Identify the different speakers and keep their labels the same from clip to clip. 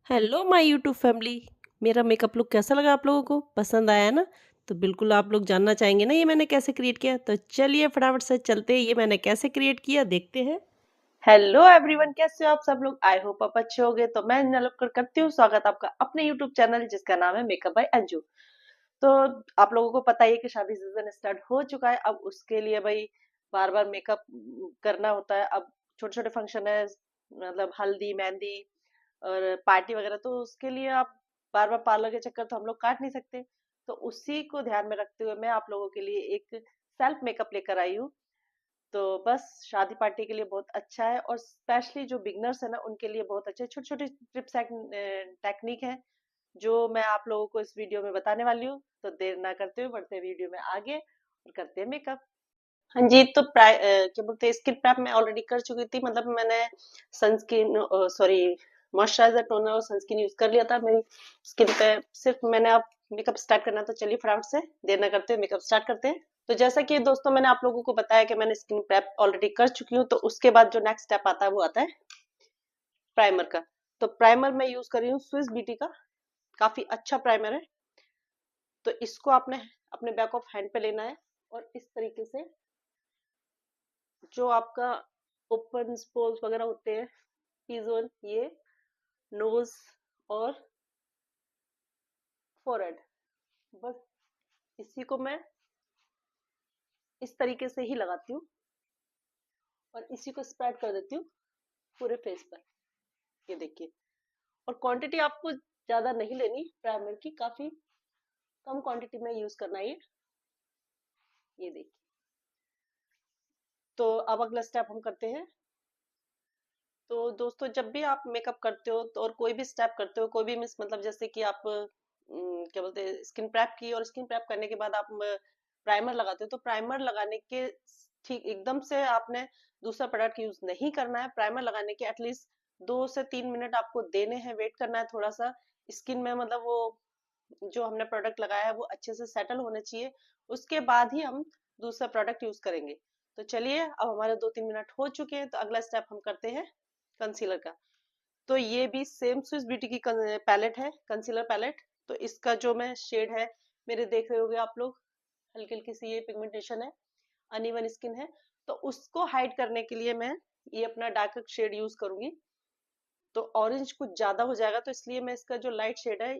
Speaker 1: Hello my YouTube family. मेरा makeup look कैसा लगा आप लोगों को? पसंद आया ना? तो बिल्कुल आप लोग जानना चाहेंगे ना ये मैंने कैसे क्रिएट किया। तो चलिए फटाफट से चलते हैं, ये मैंने कैसे क्रिएट किया देखते हैं। हेलो एवरीवन, कैसे हो आप सब लोग? आई होप आप अच्छे होंगे। तो मैं नलकर करती हूँ स्वागत आपका अपने यूट्यूब चैनल जिसका नाम है मेकअप बाय अंजू। तो आप लोगों को पता ही है कि शादी सीजन स्टार्ट हो चुका है। अब उसके लिए भाई बार बार मेकअप करना होता है। अब छोटे छोटे फंक्शन है, मतलब हल्दी मेहंदी और पार्टी वगैरह, तो उसके लिए आप बार बार पार्लर के चक्कर तो हम लोग काट नहीं सकते। तो उसी को ध्यान में रखते हुए मैं आप लोगों के लिए एक सेल्फ मेकअप लेकर आई हूँ। तो बस शादी पार्टी के लिए बहुत अच्छा है, और स्पेशली जो बिगनर्स है ना उनके लिए बहुत अच्छे छोटे छोटे टिप्स टेक्निक है जो मैं आप लोगों को इस वीडियो में बताने वाली हूँ। तो देर ना करते हुए बढ़ते हैं वीडियो में आगे और करते हैं मेकअप। हाँ जी, तो क्या बोलते हैं, स्किन प्रेप मैं ऑलरेडी कर चुकी थी। मतलब मैंने सनस्क्रीन, सॉरी, मॉइस्चराइजर, टोनर और सनस्क्रीन यूज कर लिया था मेरी स्किन पे। सिर्फ मैंने अब मेकअप स्टार्ट करना है, तो चलिए फटाफट से देर ना करते हुए मेकअप स्टार्ट करते हैं। तो जैसा कि दोस्तों मैंने आप लोगों को बताया कि मैंने स्किन प्रेप ऑलरेडी कर चुकी हूँ, तो उसके बाद जो नेक्स्ट स्टेप आता है वो आता है प्राइमर का। तो प्राइमर मैं यूज कर रही हूँ स्विस ब्यूटी का, काफी अच्छा प्राइमर है। तो इसको आपने अपने बैक ऑफ हैंड पे लेना है, और इस तरीके से जो आपका ओपन पोल्स वगैरह होते हैं, टी जोन, ये नोज और फोरहेड, बस इसी को मैं इस तरीके से ही लगाती हूँ और इसी को स्प्रेड कर देती हूँ पूरे फेस पर। ये देखिए, और क्वांटिटी आपको ज्यादा नहीं लेनी प्राइमर की, काफी कम क्वांटिटी में यूज करना है ये देखिए। तो अब अगला स्टेप हम करते हैं। तो दोस्तों जब भी आप मेकअप करते हो तो और कोई भी स्टेप करते हो, कोई भी मिस, मतलब जैसे कि आप क्या बोलते हैं, स्किन प्रेप की, और स्किन प्रेप करने के बाद आप प्राइमर लगाते हो, तो प्राइमर लगाने के ठीक एकदम से आपने दूसरा प्रोडक्ट यूज नहीं करना है। प्राइमर लगाने के एटलीस्ट 2 से 3 मिनट आपको देने हैं, वेट करना है थोड़ा सा स्किन में, मतलब वो जो हमने प्रोडक्ट लगाया है वो अच्छे से सेटल होने चाहिए। उसके बाद ही हम दूसरा प्रोडक्ट यूज करेंगे। तो चलिए, अब हमारे 2-3 मिनट हो चुके हैं, तो अगला स्टेप हम करते हैं कंसीलर का। तो ये भी सेम स्विस ब्यूटी की पैलेट है, कंसीलर पैलेट। तो इसका जो मैं शेड है, मेरे देख रहे होगे आप लोग, हल्की हल्की सी ये पिगमेंटेशन है, अनइवन स्किन है। तो उसको हाइड करने के लिए मैं ये अपना डार्क शेड यूज करूंगी। तो ऑरेंज कुछ ज्यादा हो जाएगा, तो इसलिए मैं इसका जो लाइट शेड है,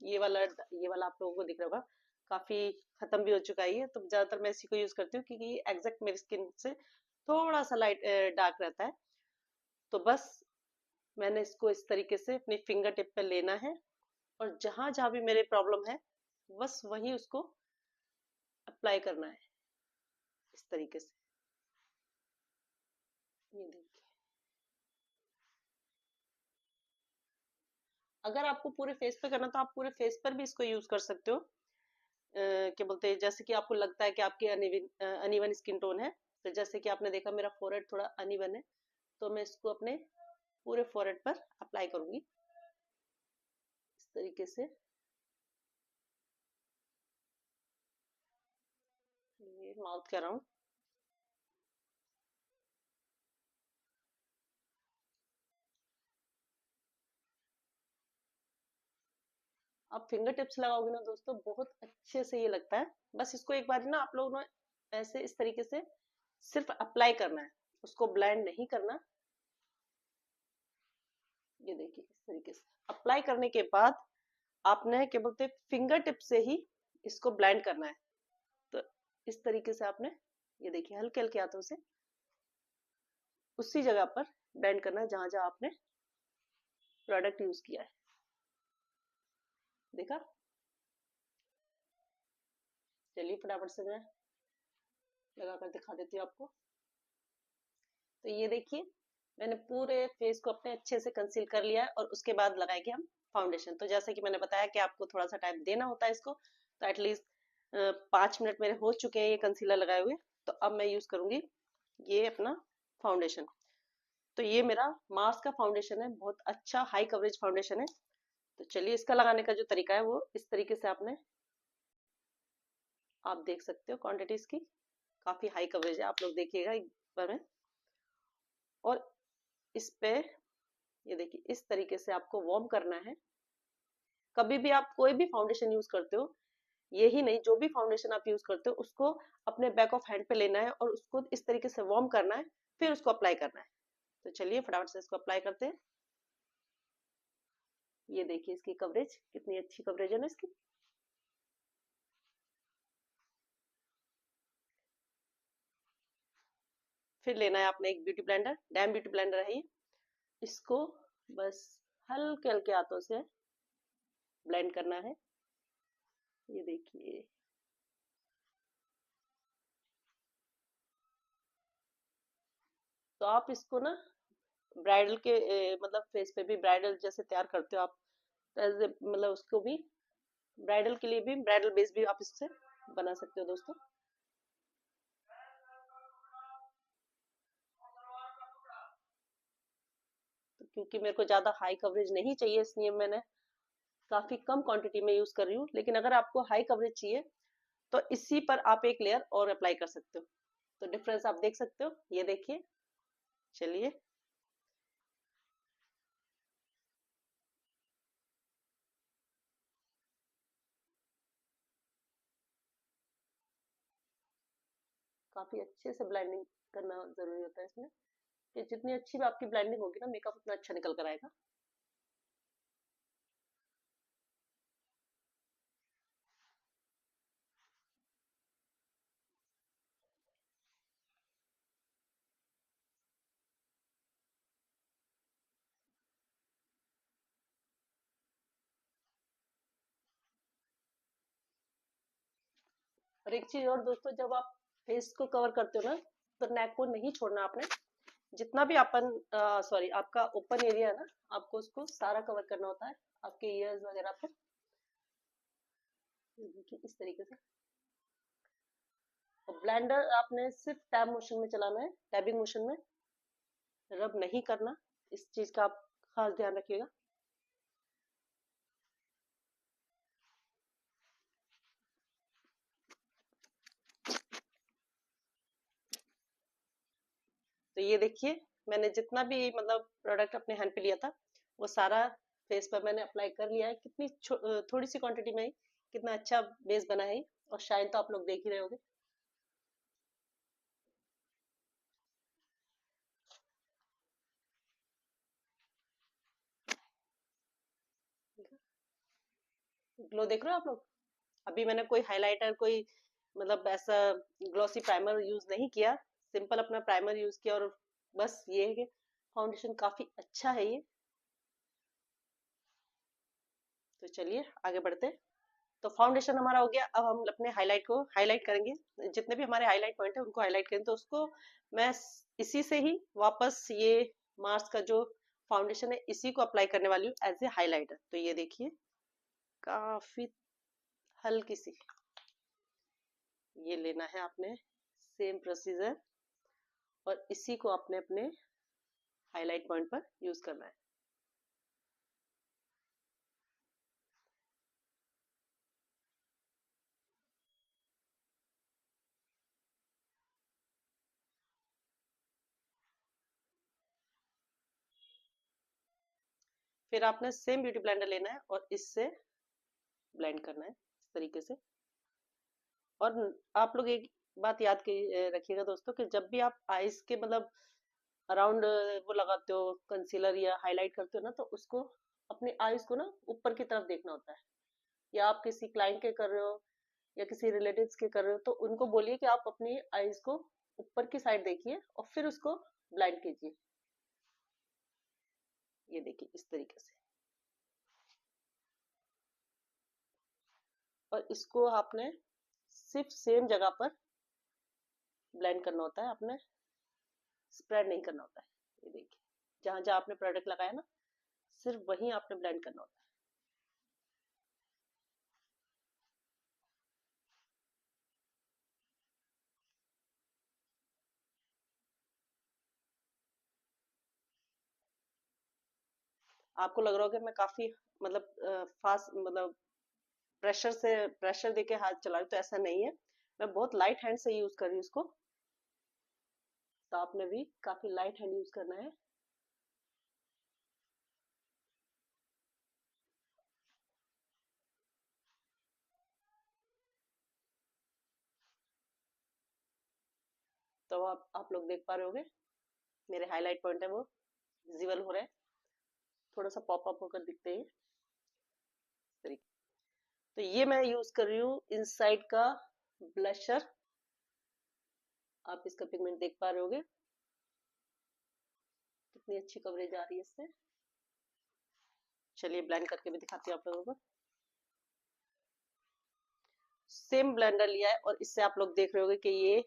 Speaker 1: ये वाला आप लोगों को दिख रहा होगा, काफी खत्म भी हो चुका है ये। तो ज्यादातर मैं इसी को यूज करती हूँ क्योंकि एग्जैक्ट मेरी स्किन से थोड़ा सा लाइट डार्क रहता है। तो बस मैंने इसको इस तरीके से अपनी फिंगर टिप पे लेना है, और जहां जहां भी मेरे प्रॉब्लम है बस वही उसको अप्लाई करना है इस तरीके से। ये देखिए, अगर आपको पूरे फेस पे करना तो आप पूरे फेस पर भी इसको यूज कर सकते हो। क्या बोलते हैं, जैसे कि आपको लगता है कि आपकी अनइवन स्किन टोन है। तो जैसे कि आपने देखा मेरा फोrehead थोड़ा अनइवन है, तो मैं इसको अपने पूरे फोrehead पर अप्लाई करूंगी इस तरीके से। ये माउथ के अराउंड। आप फिंगर टिप्स लगाओगे ना दोस्तों, बहुत अच्छे से ये लगता है। बस इसको एक बार ना आप लोगों ने ऐसे इस तरीके से सिर्फ अप्लाई करना है, उसको ब्लेंड नहीं करना। ये देखिए, इस तरीके से अप्लाई करने के बाद आपने क्या बोलते हैं, फिंगर टिप से ही इसको ब्लेंड करना है। तो इस तरीके से आपने, ये देखिए, हल्के हल्के हाथों से उसी जगह पर ब्लेंड करना है जहां जहां आपने प्रोडक्ट यूज किया है। देखा? चलिए फटाफट से मैं लगा कर दिखा देती हूँ आपको। तो ये देखिए, मैंने पूरे फेस को अपने अच्छे से कंसील कर लिया है, और उसके बाद लगाएंगे हम फाउंडेशन। तो जैसे कि मैंने बताया कि आपको थोड़ा सा टाइम देना होता है इसको, तो एटलीस्ट 5 मिनट मेरे हो चुके हैं ये कंसीलर लगाए हुए। तो अब मैं यूज करूंगी ये अपना फाउंडेशन। तो ये मेरा मार्स का फाउंडेशन है, बहुत अच्छा हाई कवरेज फाउंडेशन है। तो चलिए, इसका लगाने का जो तरीका है वो इस तरीके से आपने, आप देख सकते हो क्वांटिटी इसकी काफी हाई कवरेज है, आप लोग देखिएगा एक बार में। और इस पे ये देखिए इस तरीके से आपको वार्म करना है। कभी भी आप कोई भी फाउंडेशन यूज करते हो, यही नहीं जो भी फाउंडेशन आप यूज करते हो उसको अपने बैक ऑफ हैंड पे लेना है और उसको इस तरीके से वार्म करना है, फिर उसको अप्लाई करना है। तो चलिए फटाफट से इसको अप्लाई करते हैं। ये देखिए इसकी कवरेज कितनी अच्छी कवरेज है ना इसकी। फिर लेना है आपने एक beauty blender, dam beauty blender है ये। इसको बस हल्के हल्के हाथों से ब्लेंड करना है। ये देखिए तो आप इसको ना ब्राइडल के मतलब फेस पे भी ब्राइडल जैसे तैयार करते हो आप, मतलब उसको भी ब्राइडल के लिए भी ब्राइडल बेस भी आप इससे बना सकते हो दोस्तों। तो क्योंकि मेरे को ज्यादा हाई कवरेज नहीं चाहिए इसलिए मैंने काफी कम क्वांटिटी में यूज कर रही हूँ, लेकिन अगर आपको हाई कवरेज चाहिए तो इसी पर आप एक लेयर और अप्लाई कर सकते हो। तो डिफरेंस आप देख सकते हो, ये देखिए। चलिए काफी अच्छे से ब्लेंडिंग करना जरूरी होता है इसमें, कि जितनी अच्छी भी आपकी ब्लेंडिंग होगी ना मेकअप उतना अच्छा निकल कर आएगा। और एक चीज और दोस्तों, जब आप फेस को कवर करते हो ना तो नेक को नहीं छोड़ना आपने। जितना भी अपन सॉरी आपका ओपन एरिया है ना, आपको उसको सारा कवर करना होता है, आपके ईयर्स वगैरह पे। देखिए इस तरीके से। और ब्लेंडर आपने सिर्फ टैब मोशन में चलाना है, टैबिंग मोशन में, रब नहीं करना। इस चीज का आप खास ध्यान रखिएगा। तो ये देखिए मैंने जितना भी मतलब प्रोडक्ट अपने हैंड पे लिया था वो सारा फेस पर मैंने अप्लाई कर लिया है। कितनी थोड़ी सी क्वांटिटी में ही कितना अच्छा बेस बना है। और शाइन तो आप लोग देख ही रहे होंगे। ग्लो देख रहे हो आप लोग। अभी मैंने कोई हाइलाइटर कोई मतलब ऐसा ग्लॉसी प्राइमर यूज नहीं किया, सिंपल अपना प्राइमर यूज किया। और बस ये है कि फाउंडेशन काफी अच्छा है ये। तो चलिए आगे बढ़ते हैं। तो फाउंडेशन हमारा हो गया, अब हम अपने हाईलाइट को हाईलाइट करेंगे। जितने भी हमारे हाईलाइट पॉइंट है उनको हाईलाइट करेंगे। तो उसको मैं इसी से ही वापस ये मार्स का जो फाउंडेशन है इसी को अप्लाई करने वाली हूँ एज ए हाईलाइटर। तो ये देखिए काफी हल्की सी ये लेना है आपने, सेम प्रोसीजर, और इसी को आपने अपने हाईलाइट पॉइंट पर यूज करना है। फिर आपने सेम ब्यूटी ब्लेंडर लेना है और इससे ब्लेंड करना है इस तरीके से। और आप लोग एक बात याद रखिएगा दोस्तों, कि जब भी आप आईज के मतलब अराउंड वो लगाते हो कंसीलर या हाईलाइट करते हो ना, तो उसको अपने आईज को ना ऊपर की तरफ देखना होता है। या आप किसी क्लाइंट के कर रहे हो या किसी रिलेटिव्स के कर रहे हो तो उनको बोलिए कि आप अपनी आईज को ऊपर की साइड देखिए और फिर उसको ब्लाइंड कीजिए। ये देखिए इस तरीके से। और इसको आपने सिर्फ सेम जगह पर ब्लेंड करना होता है, आपने स्प्रेड नहीं करना होता है। ये देखिए जहां जहां आपने प्रोडक्ट लगाया ना सिर्फ वहीं आपने ब्लेंड करना होता है। आपको लग रहा होगा कि मैं काफी मतलब फास्ट मतलब प्रेशर देके हाथ चला रही हूँ, तो ऐसा नहीं है। मैं बहुत लाइट हैंड से यूज कर रही हूँ इसको। तो आपने भी काफी लाइट हैंड यूज करना है। तो आप लोग देख पा रहे होंगे मेरे हाईलाइट पॉइंट है वो विजिबल हो रहे हैं, थोड़ा सा पॉप अप होकर दिखते हैं तरीके। तो ये मैं यूज कर रही हूँ इनसाइड का ब्लशर, आप इसका पिगमेंट देख पा रहे होंगे कितनी अच्छी कवरेज आ रही है इससे। चलिए ब्लेंड करके भी दिखाती हूँ आप लोगों को। सेम ब्लेंडर लिया है और इससे आप लोग देख रहे होंगे कि ये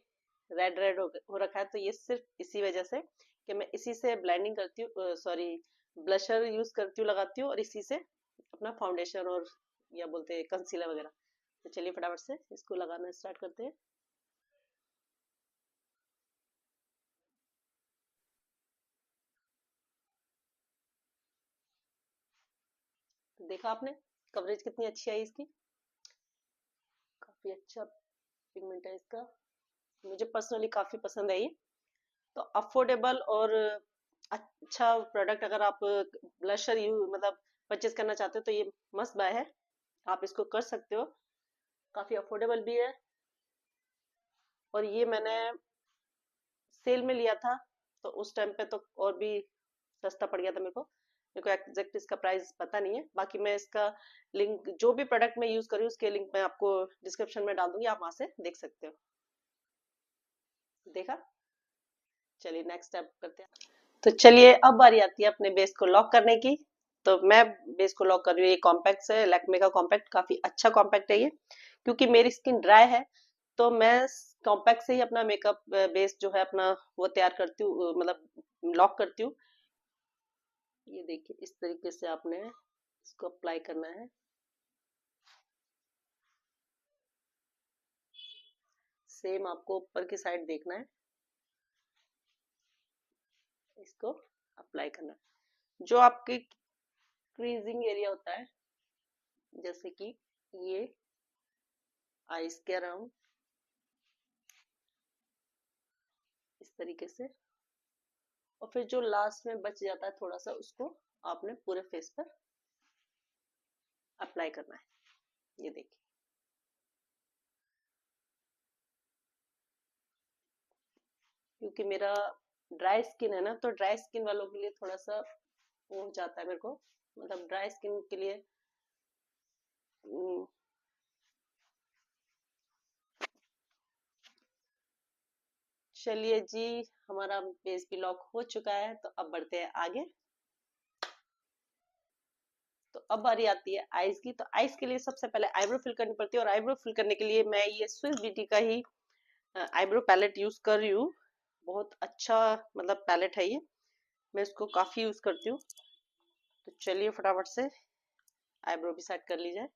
Speaker 1: रेड रेड हो रखा है, तो ये सिर्फ इसी वजह से कि मैं इसी से ब्लेंडिंग करती हूँ, सॉरी ब्लशर यूज करती हूँ, लगाती हूँ और इसी से अपना फाउंडेशन और या बोलते हैं कंसीलर वगैरह। तो चलिए फटाफट से इसको लगाना स्टार्ट करते हैं। तो देखा आपने कवरेज कितनी अच्छी आई इसकी, काफी अच्छा पिगमेंट है इसका, मुझे पर्सनली काफी पसंद है ये। तो अफोर्डेबल और अच्छा प्रोडक्ट अगर आप ब्लशर मतलब परचेज करना चाहते हो तो ये मस्ट बाय है, आप इसको कर सकते हो, काफी अफोर्डेबल भी है। और ये मैंने सेल में लिया था तो उस टाइम पे तो और भी सस्ता पड़ गया था मेरे को एग्जैक्ट इसका प्राइस पता नहीं है। बाकी मैं इसका लिंक जो भी प्रोडक्ट मैं यूज कर रही हूँ उसके लिंक मैं आपको डिस्क्रिप्शन में डाल दूंगी, आप वहां से देख सकते हो। देखा, चलिए नेक्स्ट स्टेप करते हैं। तो चलिए अब बारी आती है अपने बेस को लॉक करने की। तो मैं बेस को लॉक कर रही हूँ, ये कॉम्पैक्ट से लैक्मे का कॉम्पैक्ट, काफी अच्छा कॉम्पैक्ट है ये, क्योंकि मेरी स्किन ड्राई है तो मैं कॉम्पैक्ट से ही अपना मेकअप बेस जो है अपना वो तैयार करती हूँ, मतलब लॉक करती हूँ। ये देखिए इस तरीके से आपने इसको अप्लाई करना है, सेम आपको ऊपर की साइड देखना है, इसको अप्लाई करना है। जो आपके क्रीजिंग एरिया होता है जैसे कि ये आईज के अराउंड इस तरीके से, और फिर जो लास्ट में बच जाता है थोड़ा सा उसको आपने पूरे फेस पर अप्लाई करना है। ये देखिए क्योंकि मेरा ड्राई स्किन है ना, तो ड्राई स्किन वालों के लिए थोड़ा सा वो हो जाता है मेरे को, मतलब ड्राई स्किन के लिए चलिए जी हमारा बेस भी लॉक हो चुका है, तो अब बढ़ते हैं आगे। तो अब बारी आती है आईज की। तो आईज के लिए सबसे पहले आईब्रो फिल करनी पड़ती है, और आईब्रो फिल करने के लिए मैं ये स्विस ब्यूटी का ही आईब्रो पैलेट यूज कर रही हूँ। बहुत अच्छा मतलब पैलेट है ये, मैं इसको काफी यूज करती हूँ। तो चलिए फटाफट से आईब्रो भी सेट कर ली जाए।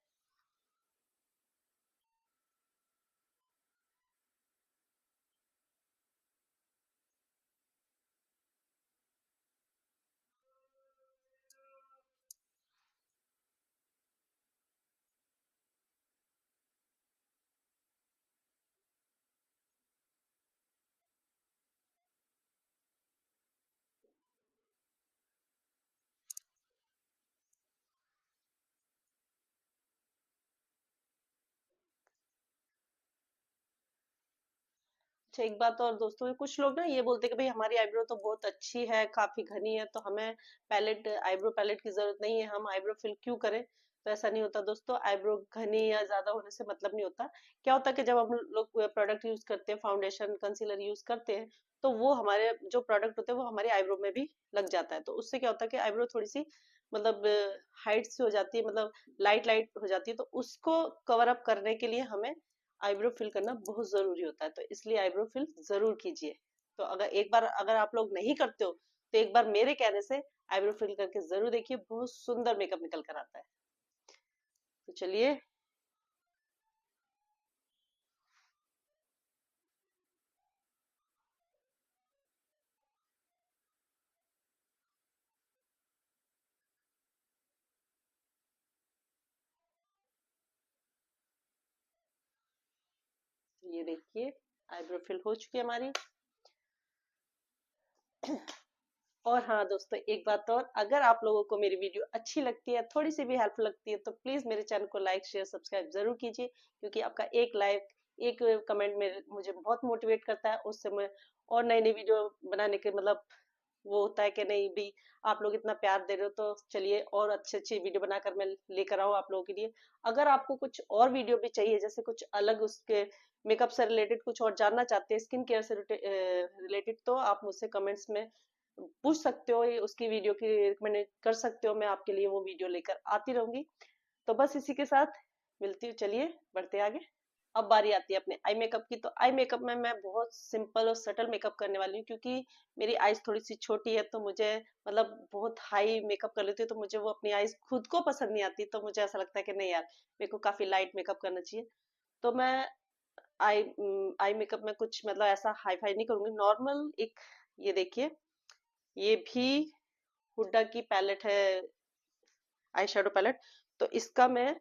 Speaker 1: अच्छा एक बात और दोस्तों, कुछ लोग ना ये बोलते हैं कि भाई हमारी आईब्रो तो बहुत अच्छी है, काफी घनी है, तो हमें पैलेट आईब्रो पैलेट की जरूरत नहीं है, हम आईब्रो फिल क्यों करें। तो ऐसा नहीं होता दोस्तों, आईब्रो घनी या ज्यादा होने से मतलब नहीं होता। क्या होता है कि जब हम लोग प्रोडक्ट यूज करते हैं, फाउंडेशन कंसीलर यूज करते हैं, तो वो हमारे जो प्रोडक्ट होते हैं वो हमारे आईब्रो में भी लग जाता है, तो उससे क्या होता है कि आईब्रो थोड़ी सी मतलब हाइट से हो जाती है, मतलब लाइट लाइट हो जाती है, तो उसको कवर अप करने के लिए हमें आईब्रो फिल करना बहुत जरूरी होता है, तो इसलिए आईब्रो फिल जरूर कीजिए। तो अगर एक बार अगर आप लोग नहीं करते हो तो एक बार मेरे कहने से आईब्रो फिल करके जरूर देखिए, बहुत सुंदर मेकअप निकल कर आता है। तो चलिए ये देखिए आईब्रो फिल हो चुकी है हमारी। और हाँ दोस्तों एक बात और, अगर आप लोगों को मेरी वीडियो अच्छी लगती है, थोड़ी सी भी हेल्प लगती है, तो प्लीज मेरे चैनल को लाइक शेयर सब्सक्राइब जरूर कीजिए, क्योंकि आपका एक लाइक एक कमेंट में मुझे बहुत मोटिवेट करता है, उससे मैं और नई नई वीडियो बनाने के मतलब वो होता है कि नहीं भी आप लोग इतना प्यार दे रहे हो तो चलिए और अच्छी अच्छी वीडियो बनाकर मैं लेकर आऊँ आप लोगों के लिए। अगर आपको कुछ और वीडियो भी चाहिए, जैसे कुछ अलग उसके मेकअप से रिलेटेड कुछ और जानना चाहते हैं, स्किन केयर से रिलेटेड, तो आप मुझसे कमेंट्स में पूछ सकते हो, उसकी वीडियो की रिकमेंड कर सकते हो, मैं आपके लिए वो वीडियो लेकर आती रहूंगी। तो बस इसी के साथ मिलती हूँ, चलिए बढ़ते आगे। अब बारी आती है अपने आई मेकअप की। तो आई मेकअप में मैं बहुत सिंपल और सटल मेकअप करने वाली हूँ, क्योंकि मेरी आईज थोड़ी सी छोटी है, तो मुझे मतलब बहुत हाई मेकअप कर लेती हूँ तो मुझे वो अपनी आईज खुद को पसंद नहीं आती, तो मुझे ऐसा लगता है कि नहीं यार, मेरे को काफी लाइट मेकअप करना चाहिए। तो मैं आई आई मेकअप में कुछ मतलब ऐसा हाई फाई नहीं करूंगी, नॉर्मल एक, ये देखिए, ये भी हुड्डा की पैलेट है, आई शेडो पैलेट। तो इसका मैं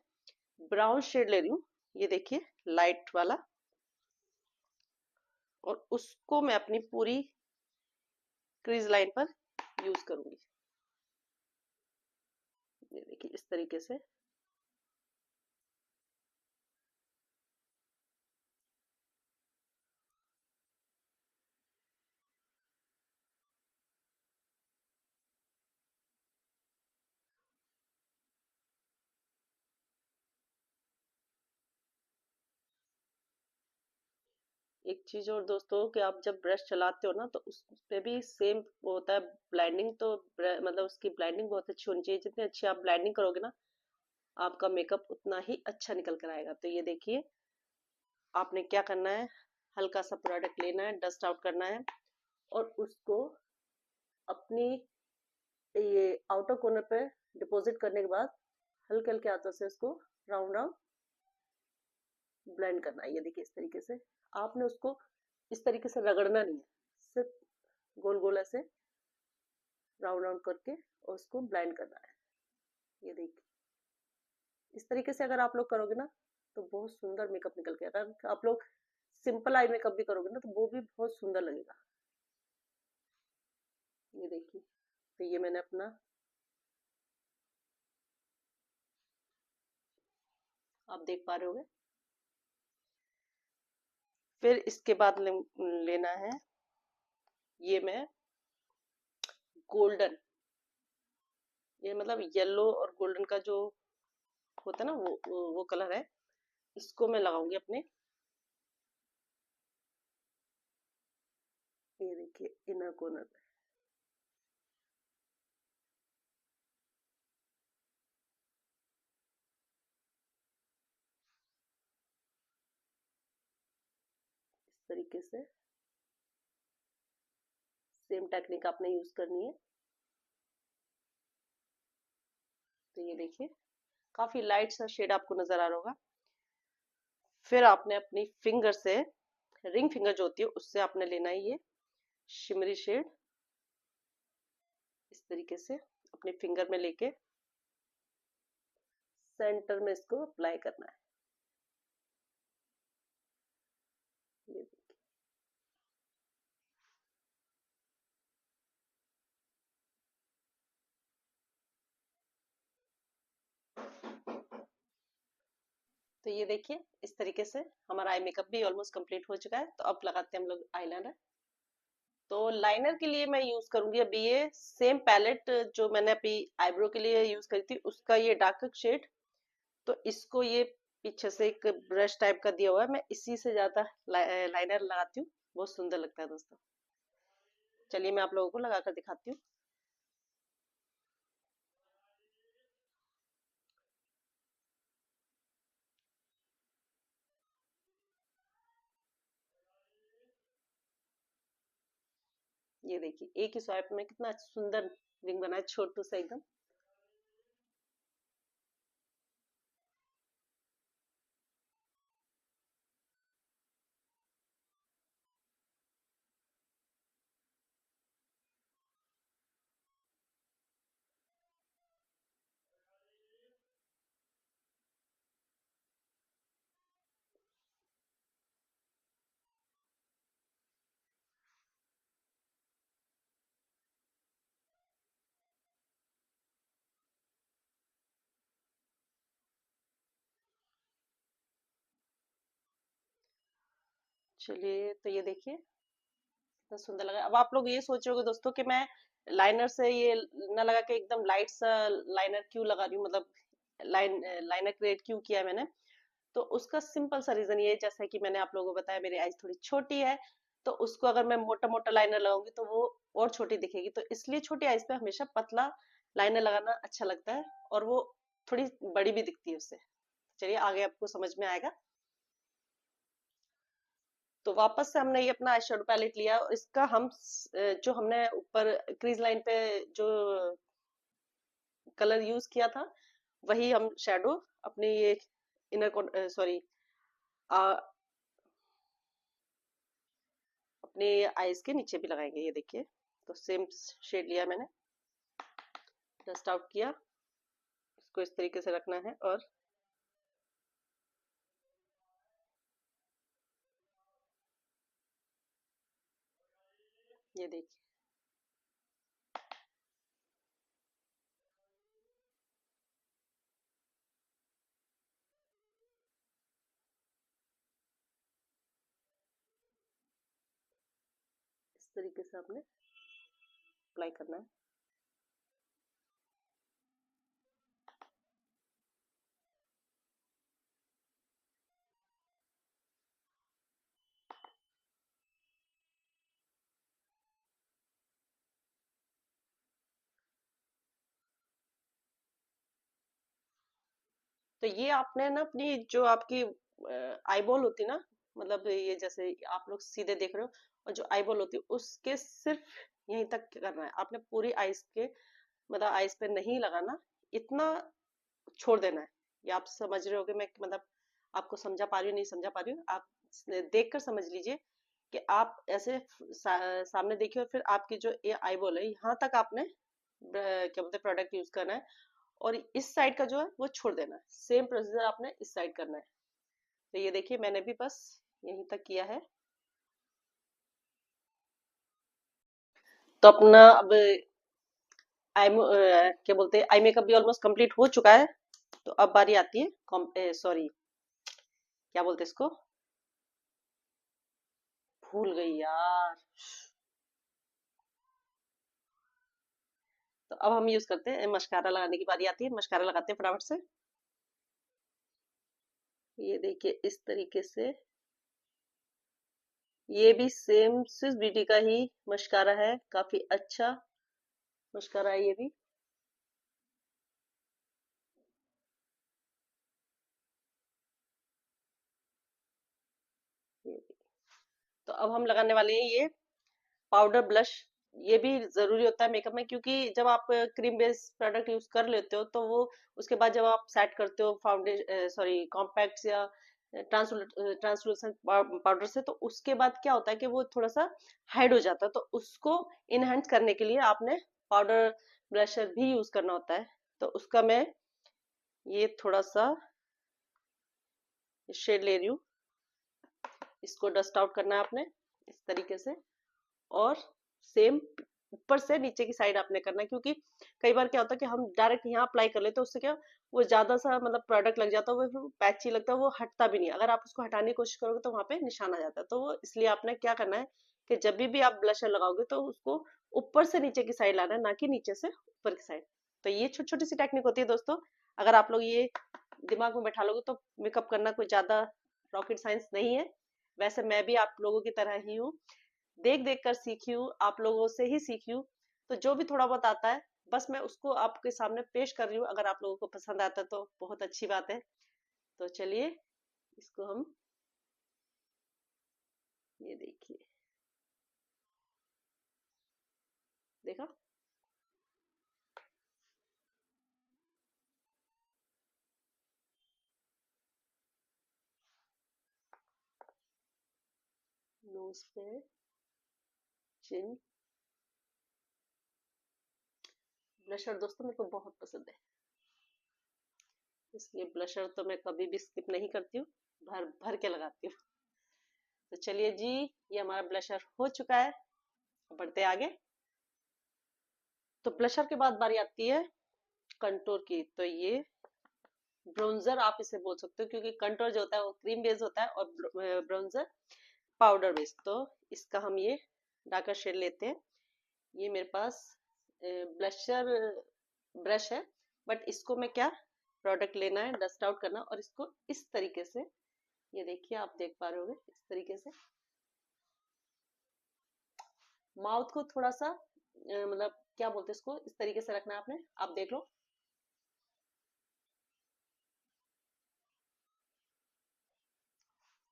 Speaker 1: ब्राउन शेड ले रही हूँ, ये देखिए, लाइट वाला, और उसको मैं अपनी पूरी क्रीज लाइन पर यूज करूंगी। ये देखिए इस तरीके से। एक चीज और दोस्तों, कि आप जब ब्रश चलाते हो ना तो उस पे भी सेम होता है ब्लाइंडिंग, तो मतलब उसकी ब्लाइंडिंग बहुत अच्छी होनी चाहिए, जितनी अच्छी आप ब्लाइंडिंग करोगे ना आपका मेकअप उतना ही अच्छा निकल कर आएगा। तो ये देखिए, आपने क्या करना है, हल्का सा प्रोडक्ट लेना है, डस्ट आउट करना है, और उसको अपनी ये आउटर कॉर्नर पे डिपॉजिट करने के बाद हल्के हल्के हाथों से उसको राउंड राउंड ब्लेंड करना है। ये देखिए इस तरीके से, आपने उसको इस तरीके से रगड़ना नहीं है, सिर्फ गोल गोल ऐसे राउंड राउंड करके और उसको ब्लेंड करना है। ये देखिए इस तरीके से अगर आप लोग करोगे ना तो बहुत सुंदर मेकअप निकल के आता है। अगर आप लोग सिंपल आई मेकअप भी करोगे ना तो वो भी बहुत सुंदर लगेगा। ये देखिए, तो ये मैंने अपना, आप देख पा रहे होंगे। फिर इसके बाद लेना है, ये मैं गोल्डन, ये मतलब येलो और गोल्डन का जो होता है ना वो कलर है, इसको मैं लगाऊंगी अपने, ये देखिए, इनर कॉर्नर पे। इस तरीके से सेम टेक्निक आपने यूज करनी है। तो ये देखिए काफी लाइट सा शेड आपको नजर आ रहा होगा। फिर आपने अपनी फिंगर से, रिंग फिंगर जो होती है उससे आपने लेना है ये शिमरी शेड, इस तरीके से अपने फिंगर में लेके सेंटर में इसको अप्लाई करना है। ये देखिए, तो ये देखिए इस तरीके से हमारा आई मेकअप भी ऑलमोस्ट कंप्लीट हो चुका है। तो अब लगाते हैं हम लोग आईलाइनर। तो लाइनर के लिए मैं यूज करूंगी अभी ये सेम पैलेट जो मैंने अभी आईब्रो के लिए यूज करी थी, उसका ये डार्क शेड। तो इसको ये पीछे से एक ब्रश टाइप का दिया हुआ है, मैं इसी से ज्यादा लाइनर लगाती हूँ, बहुत सुंदर लगता है दोस्तों। चलिए मैं आप लोगों को लगा कर दिखाती हूँ। ये देखिए एक ही स्वाइप में कितना सुंदर रिंग बना है, छोटू सा एकदम। चलिए, तो ये देखिए कितना सुंदर लगा। अब आप लोग ये सोच रहे होगे दोस्तों कि मैं लाइनर से ये न लगा के एकदम लाइट सा लाइनर क्यों लगा रही हूँ, मतलब लाइनर क्रिएट क्यों किया है मैंने। तो उसका सिंपल सा रीजन ये है, जैसा कि मैंने आप लोगों को बताया मेरी आईज थोड़ी छोटी है, तो उसको अगर मैं मोटा मोटा लाइनर लगाऊंगी तो वो और छोटी दिखेगी, तो इसलिए छोटी आईज पे हमेशा पतला लाइनर लगाना अच्छा लगता है, और वो थोड़ी बड़ी भी दिखती है उससे। चलिए आगे आपको समझ में आएगा। तो वापस से हमने ये अपना आई शेडो पैलेट लिया, और इसका हम जो हमने ऊपर क्रीज लाइन पे जो कलर यूज किया था, वही हम शेडो अपने ये इनर सॉरी अपने आईज के नीचे भी लगाएंगे। ये देखिए, तो सेम शेड लिया मैंने, डस्ट आउट किया, इसको इस तरीके से रखना है, और ये देखिए इस तरीके से आपने अप्लाई करना है। तो ये आपने ना अपनी जो आपकी आई बॉल होती ना, मतलब ये जैसे आप लोग सीधे देख रहे हो, और जो आई बॉल होती है उसके सिर्फ यहीं तक करना है आपने, पूरी आईज के मतलब आईज पे नहीं लगाना, इतना छोड़ देना है। ये आप समझ रहे होगे, मैं मतलब आपको समझा पा रही हूँ नहीं समझा पा रही हूँ, आप देख कर समझ लीजिए कि आप ऐसे सामने देखिए, और फिर आपकी जो ये आई बॉल है यहाँ तक आपने क्या बोलते हैं प्रोडक्ट यूज करना है, और इस साइड का जो है वो छोड़ देना है। सेम प्रोसीजर आपने इस साइड करना है। तो ये देखिए मैंने भी बस यहीं तक किया है। तो अपना अब क्या बोलते हैं आई मेकअप भी ऑलमोस्ट कंप्लीट हो चुका है। तो अब बारी आती है सॉरी क्या बोलते हैं इसको, भूल गई यार। तो अब हम यूज करते हैं मस्कारा, लगाने की बारी आती है, मस्कारा लगाते हैं फटाफट से। ये देखिए इस तरीके से, ये भी सेम स्विस ब्यूटी का ही मस्कारा है, काफी अच्छा मस्कारा है ये भी। तो अब हम लगाने वाले हैं ये पाउडर ब्लश। ये भी जरूरी होता है मेकअप में, क्योंकि जब आप क्रीम बेस्ड प्रोडक्ट यूज कर लेते हो तो वो उसके बाद जब आप सेट करते हो फाउंडेशन सॉरी कॉम्पैक्ट या ट्रांसलूसेंट पाउडर से, तो उसके बाद क्या होता है कि वो थोड़ा सा हाइड हो जाता है, तो उसको इनहेंस करने के लिए आपने पाउडर ब्लशर भी यूज करना होता है। तो उसका मैं ये थोड़ा सा शेड ले रही हूँ, इसको डस्ट आउट करना है आपने इस तरीके से, और सेम ऊपर से नीचे की साइड आपने करना है, क्योंकि कई बार क्या होता है कि हम डायरेक्ट यहाँ अप्लाई कर लेते हैं, उससे क्या वो ज्यादा सा मतलब प्रोडक्ट लग जाता है, वो पैची लगता है, वो हटता भी नहीं। अगर आप उसको हटाने की कोशिश करोगे तो वहां पे निशान आ जाता है। तो वो इसलिए आपने क्या करना है कि जब भी आप ब्लशर लगाओगे तो उसको ऊपर से नीचे की साइड लाना है, ना कि नीचे से ऊपर की साइड। तो ये छोटी छोटी सी टेक्निक होती है दोस्तों, अगर आप लोग ये दिमाग में बैठा लोगे तो मेकअप करना कोई ज्यादा रॉकेट साइंस नहीं है। वैसे मैं भी आप लोगों की तरह ही हूँ, देख देख कर सीखी हूँ, आप लोगों से ही सीखी हूँ। तो जो भी थोड़ा बहुत आता है बस मैं उसको आपके सामने पेश कर रही हूँ, अगर आप लोगों को पसंद आता है तो बहुत अच्छी बात है। तो चलिए इसको हम, ये देखिए देखा, नोज पे, चिन। ब्लशर दोस्तों मेरे को बहुत पसंद है, इसलिए ब्लशर तो मैं कभी भी स्किप नहीं करती हूँ, भर भर के लगाती हूँ। तो चलिए जी, ये हमारा ब्लशर हो चुका है, बढ़ते आगे। तो ब्लशर के बाद बारी आती है कंटूर की। तो ये ब्रोंजर आप इसे बोल सकते हो, क्योंकि कंटूर जो होता है वो क्रीम बेस होता है, और ब्रोंजर पाउडर बेस। तो इसका हम ये डार्कर शेड लेते हैं। ये मेरे पास ब्लशर ब्रश है, बट इसको मैं क्या प्रोडक्ट लेना है, डस्ट आउट करना, और इसको इस तरीके से, ये देखिए आप देख पा रहे होंगे, इस तरीके से माउथ को थोड़ा सा मतलब क्या बोलते हैं इसको, इस तरीके से रखना है आपने, आप देख लो।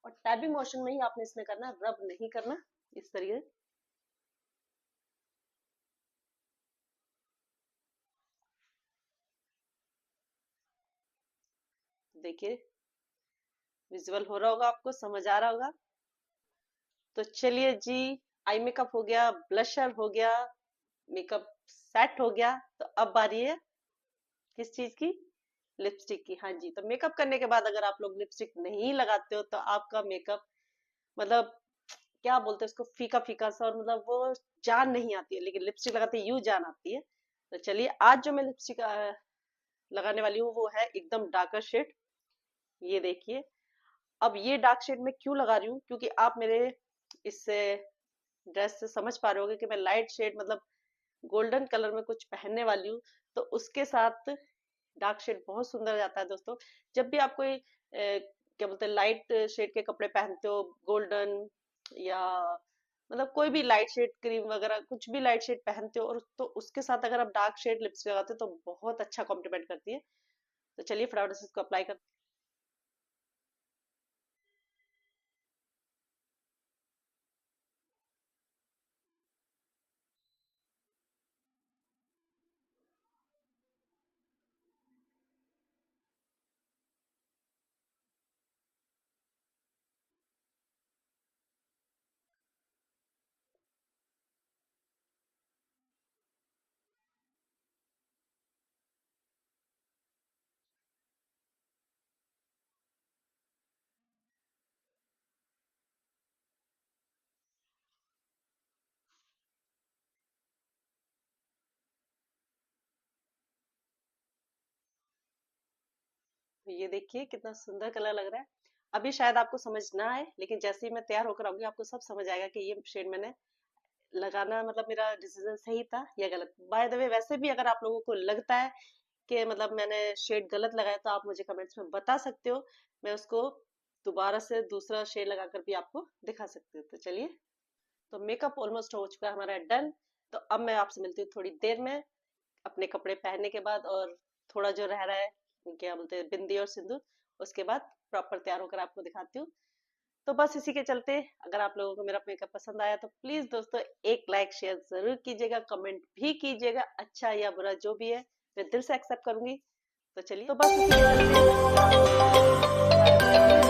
Speaker 1: और टैपिंग मोशन में ही आपने इसमें करना, रब नहीं करना, इस तरीके। देखिए विजुअल हो रहा होगा, आपको समझ आ रहा होगा। तो चलिए जी, आई मेकअप हो गया, ब्लशर हो गया, मेकअप सेट हो गया। तो अब बारी है किस चीज की, लिपस्टिक की। हाँ जी, तो मेकअप करने के बाद अगर आप लोग लिपस्टिक नहीं लगाते हो तो आपका मेकअप मतलब क्या बोलते हैं उसको, फीका फीका सा, और मतलब वो जान नहीं आती है। लेकिन लिपस्टिक लगाते यूं जान आती है। तो चलिए, आज जो मैं लिपस्टिक लगाने वाली हूँ वो है एकदम डार्कर शेड। ये देखिए। अब ये डार्क शेड में क्यों लगा रही हूँ, क्योंकि आप मेरे इससे ड्रेस से समझ पा रहे होगे कि मैं लाइट शेड मतलब गोल्डन कलर में कुछ पहनने वाली हूँ। तो उसके साथ डार्क शेड बहुत सुंदर जाता है दोस्तों। जब भी आप कोई क्या बोलते हैं लाइट शेड के कपड़े पहनते हो, गोल्डन या मतलब कोई भी लाइट शेड क्रीम वगैरह कुछ भी लाइट शेड पहनते हो, और तो उसके साथ अगर आप डार्क शेड लिपस्टिक लगाते हो तो बहुत अच्छा कॉम्प्लीमेंट करती है। तो चलिए फटाफट से इसको अप्लाई कर। ये देखिए कितना सुंदर कलर लग रहा है। अभी शायद आपको समझ ना आए, लेकिन जैसे ही मैं तैयार होकर आऊंगी आपको सब समझ आएगा कि ये शेड मैंने लगाना मतलब मेरा डिसीजन सही था या गलत। बाय द वे, वैसे भी अगर आप लोगों को लगता है कि मतलब मैंने शेड गलत लगाया तो आप मुझे कमेंट्स में बता सकते हो। मैं उसको दोबारा से दूसरा शेड लगाकर भी आपको दिखा सकती हूँ। तो चलिए, तो मेकअप ऑलमोस्ट हो चुका है हमारा डन। तो अब मैं आपसे मिलती हूँ थोड़ी देर में अपने कपड़े पहनने के बाद, और थोड़ा जो रह रहा है क्या बोलते हैं बिंदी और सिंदूर, उसके बाद प्रॉपर तैयार होकर आपको दिखाती हूँ। तो बस इसी के चलते, अगर आप लोगों को मेरा मेकअप पसंद आया तो प्लीज दोस्तों एक लाइक शेयर जरूर कीजिएगा, कमेंट भी कीजिएगा, अच्छा या बुरा जो भी है मैं दिल से एक्सेप्ट करूंगी। तो चलिए, तो बस इसी के चलते